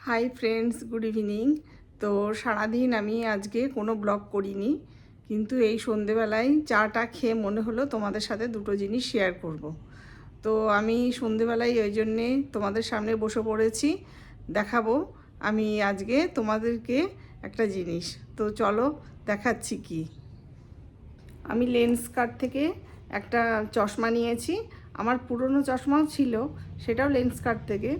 Hi friends, good evening. তো সারাদিন আমি আজকে কোনো ব্লগ করিনি, কিন্তু এই সন্ধেবেলায় চাটা খেয়ে মনে হলো তোমাদের সাথে দুটো জিনিস শেয়ার করব। তো আমি সন্ধেবেলায় ওই জন্যে তোমাদের সামনে বসে পড়েছি, দেখাবো আমি আজকে তোমাদেরকে একটা জিনিস। তো চলো দেখাচ্ছি কি। আমি লেন্সকার্ট থেকে একটা চশমা নিয়েছি। আমার পুরনো চশমাও ছিল, সেটাও লেন্সকার্ট থেকে,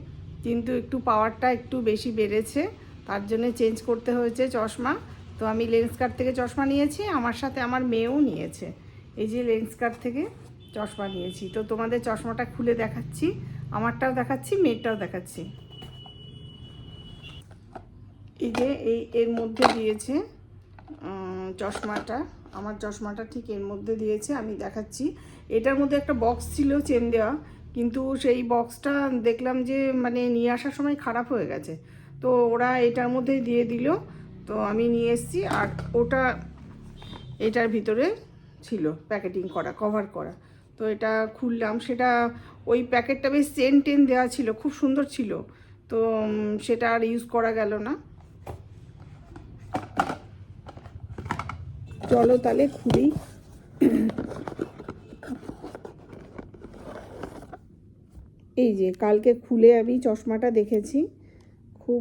কিন্তু একটু পাওয়ারটা একটু বেশি বেড়েছে, তার জন্য চেঞ্জ করতে হয়েছে চশমা। তো আমি লেন্সকার্ট থেকে চশমা নিয়েছি, আমার সাথে আমার মেয়েও নিয়েছে। এই যে লেন্সকার্ট থেকে চশমা নিয়েছি। তো তোমাদের চশমাটা খুলে দেখাচ্ছি, আমারটাও দেখাচ্ছি, মেয়েরটাও দেখাচ্ছি। এই যে এর মধ্যে দিয়েছে চশমাটা, আমার চশমাটা ঠিক এর মধ্যে দিয়েছে, আমি দেখাচ্ছি। এটার মধ্যে একটা বক্স ছিল চেন দেওয়া, কিন্তু সেই বক্সটা দেখলাম যে মানে নিয়ে আসার সময় খারাপ হয়ে গেছে, তো ওরা এটার মধ্যেই দিয়ে দিল। তো আমি নিয়ে এসেছি, আর ওটা এটার ভিতরে ছিল প্যাকেটিং করা, কভার করা। তো এটা খুললাম, সেটা ওই প্যাকেটটা বেশ চেন টেন দেওয়া ছিল, খুব সুন্দর ছিল। তো সেটা আর ইউজ করা গেল না। চলো তাহলে খুলি। এই যে কালকে খুলে আমি চশমাটা দেখেছি, খুব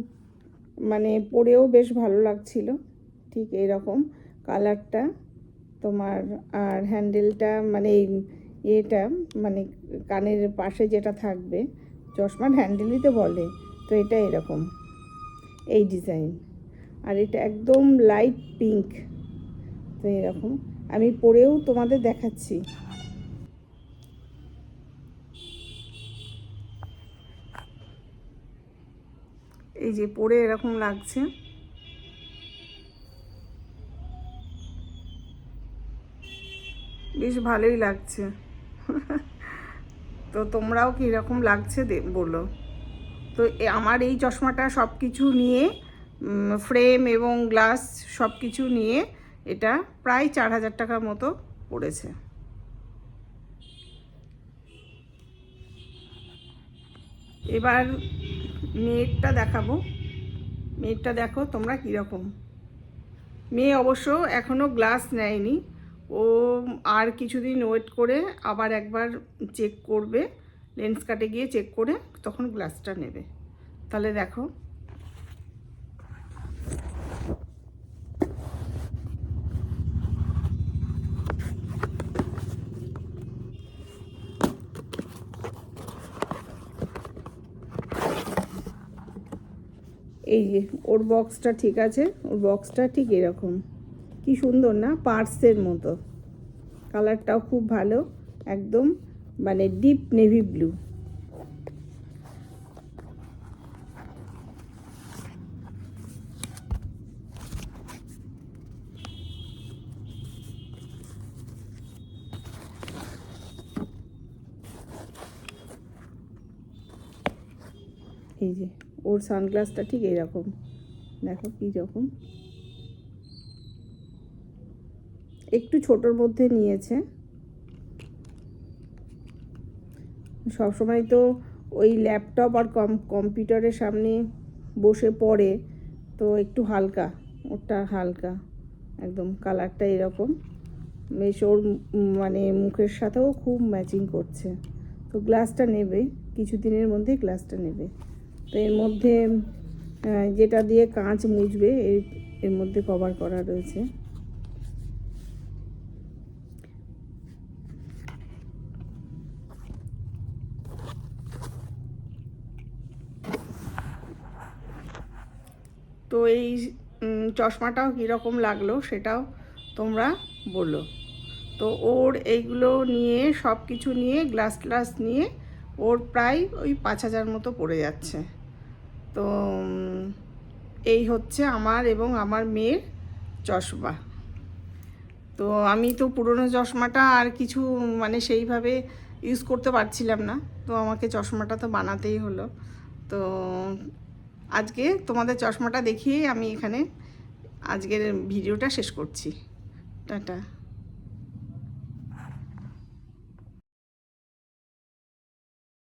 মানে পরেও বেশ ভালো লাগছিল, ঠিক এরকম কালারটা তোমার। আর হ্যান্ডেলটা মানে এটা মানে কানের পাশে যেটা থাকবে, চশমার হ্যান্ডেলই তো বলে, তো এটা এরকম এই ডিজাইন। আর এটা একদম লাইট পিঙ্ক, তো এরকম আমি পরেও তোমাদের দেখাচ্ছি। এই যে পরে এরকম লাগছে, বেশ ভালোই লাগছে। তো তোমরাও কীরকম লাগছে বলো। তো আমার এই চশমাটা সব কিছু নিয়ে, ফ্রেম এবং গ্লাস সব কিছু নিয়ে, এটা প্রায় 4,000 টাকার মতো পড়েছে। এবার মেয়েরটা দেখাবো। মেয়েরটা দেখো তোমরা কীরকম। মেয়ে অবশ্য এখনও গ্লাস নেয়নি, ও আর কিছুদিন ওয়েট করে আবার একবার চেক করবে, লেন্স কাটে গিয়ে চেক করে তখন গ্লাসটা নেবে। তাহলে দেখো, এই যে ওর বক্সটা ঠিক আছে, ওর বক্সটা ঠিক এরকম, কি সুন্দর না, পার্সের মতো। কালারটাও খুব ভালো, একদম মানে ডিপ নেভি ব্লু। এই যে ওর সানগ্লাসটা ঠিক এরকম, দেখো কী রকম, একটু ছোটোর মধ্যে নিয়েছে। সবসময় তো ওই ল্যাপটপ আর কম্পিউটারের সামনে বসে পড়ে, তো একটু হালকা, ওটা হালকা একদম। কালারটা এরকম, বেশ ওর মানে মুখের সাথেও খুব ম্যাচিং করছে। তো গ্লাসটা নেবে, কিছুদিনের মধ্যেই গ্লাসটা নেবে। তো এর মধ্যে যেটা দিয়ে কাঁচ মুছবে, এর মধ্যে কভার করা রয়েছে। তো এই চশমাটাও কীরকম লাগলো সেটাও তোমরা বলো। তো ওর এইগুলো নিয়ে, সব কিছু নিয়ে, গ্লাস নিয়ে ওর প্রায় ওই 5,000 মতো পড়ে যাচ্ছে। তো এই হচ্ছে আমার এবং আমার মেয়ের চশমা। তো আমি তো পুরনো চশমাটা আর কিছু মানে সেইভাবে ইউজ করতে পারছিলাম না, তো আমাকে চশমাটা তো বানাতেই হলো। তো আজকে তোমাদের চশমাটা দেখিয়েই আমি এখানে আজকের ভিডিওটা শেষ করছি। টাটা।